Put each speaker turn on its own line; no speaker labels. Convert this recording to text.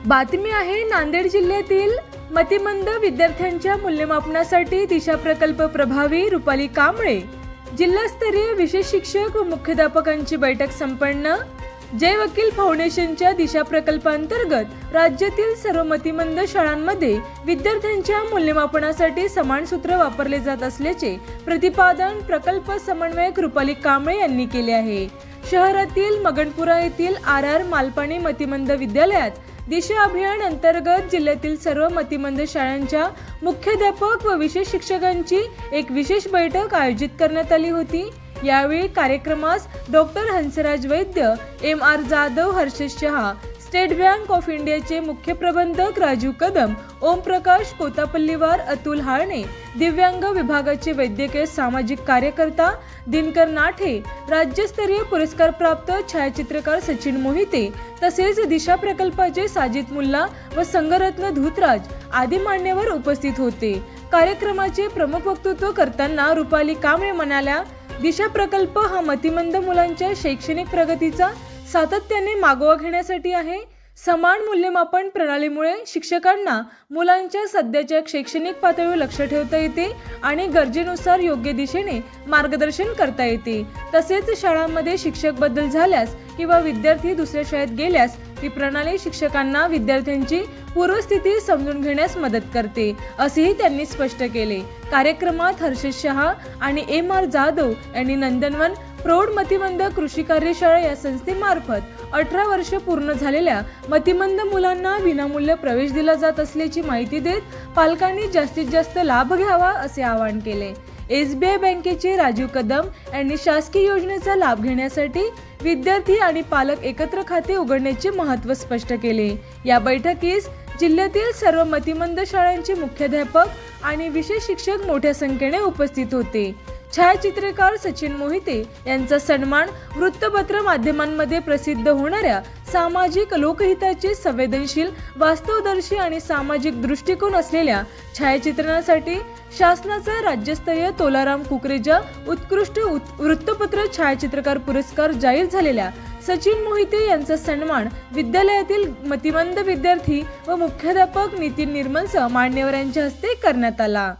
बातमी आहे नांदेड जिल्ह्यातील मतिमंद विद्यार्थ्यांच्या मूल्यमापनासाठी दिशा प्रकल्प प्रभावी रुपाली कांबळे जिल्हास्तरीय विशेष शिक्षक व मुख्याध्यापकांची बैठक संपन्न। जय वकील फाउंडेशनच्या दिशा प्रकल्पांतर्गत राज्यातील सर्व मतिमंद शाळांमध्ये विद्यार्थ्यांच्या मूल्यमापनासाठी समान सूत्र वापरले जात असल्याचे प्रतिपादन प्रकल्प समन्वयक रुपाली कांबळे यांनी केले आहे। शहरातील मगनपुरा येथील RR मालपाणी मतिमंद विद्यालयात दिशा अभियान अंतर्गत जिल्ह्यातील सर्व मतिमंद शाळांच्या मुख्याध्यापक व विशेष शिक्षकांची एक विशेष बैठक आयोजित करण्यात आली होती। यावेळी कार्यक्रमास doctor Hansraj Vaidya, MR Jadhav, Harshad Shah, state bank of इंडियाचे मुख्य प्रबंधक राजू कदम, ओम प्रकाश कोतापल्लीवार, अतुल हाळणे, दिव्यांग विभागाचे वैद्यकीय सामाजिक कार्यकर्ता दिनकर नाठे, राज्यस्तरीय पुरस्कार प्राप्त छायाचित्रकार सचिन मोहिते तसेच दिशा प्रकल्पाचे साजिद मुल्ला व संगरत्न धूतराज आदी मान्यवर उपस्थित होते। कार्यक्रमाचे प्रमुख वक्तृत्व करताना रुपाली कांबळे म्हणाल्या, दिशा प्रकल्प हा मतिमंद मुलांच्या शैक्षणिक प्रगतीचा सातत्याने मागोवा घेण्यासाठी आहे। समान मूल्यमापन प्रणालीमुळे शिक्षकांना मुलांच्या सध्याच्या शैक्षणिक पातळीवर लक्ष ठेवता येते आणि गरजेनुसार योग्य दिशेने मार्गदर्शन करता येते। तसेच शाळांमध्ये शिक्षक बदल झाल्यास किंवा विद्यार्थी दुसऱ्या शाळेत गेल्यास ही प्रणाली शिक्षकांना विद्यार्थ्यांची पूर्वस्थिती समजून घेण्यास मदत करते, असेही त्यांनी स्पष्ट केले। कार्यक्रमात हर्षद शहा आणि MR जाधव यांनी नंदनवन प्रौढ मतिमंद कृषी कार्यशाळा या संस्थेमार्फत 18 वर्ष पूर्ण झालेल्या मतिमंद मुलांना विनामूल्य प्रवेश दिला जात असल्याची माहिती देत पालकांनी जास्तीत जास्त लाभ घ्यावा असे आवाहन केले। SBI बँकेचे राजू कदम यांनी शासकीय योजनेचा लाभ घेण्यासाठी विद्यार्थी आणि पालक एकत्र खाते उघडण्याचे महत्त्व स्पष्ट केले। या बैठकीस जिल्ह्यातील सर्व मतिमंद शाळांचे मुख्याध्यापक आणि विशेष शिक्षक मोठ्या संख्येने उपस्थित होते। छायाचित्रकार सचिन मोहिते यांचा सन्मान वृत्तपत्र माध्यमांमध्ये प्रसिद्ध होणाऱ्या सामाजिक लोकहिताचे संवेदनशील, वास्तवदर्शी आणि सामाजिक दृष्टिकोन असलेल्या छायाचित्रणासाठी शासनाचा राज्यस्तरीय तोलाराम कुकरेजा उत्कृष्ट वृत्तपत्र छायाचित्रकार पुरस्कार जाहीर झालेल्या सचिन मोहिते यांचा सन्मान विद्यालयातील मतिमंद विद्यार्थी व मुख्याध्यापक नितीन निर्मलसह मान्यवरांच्या हस्ते करण्यात आला।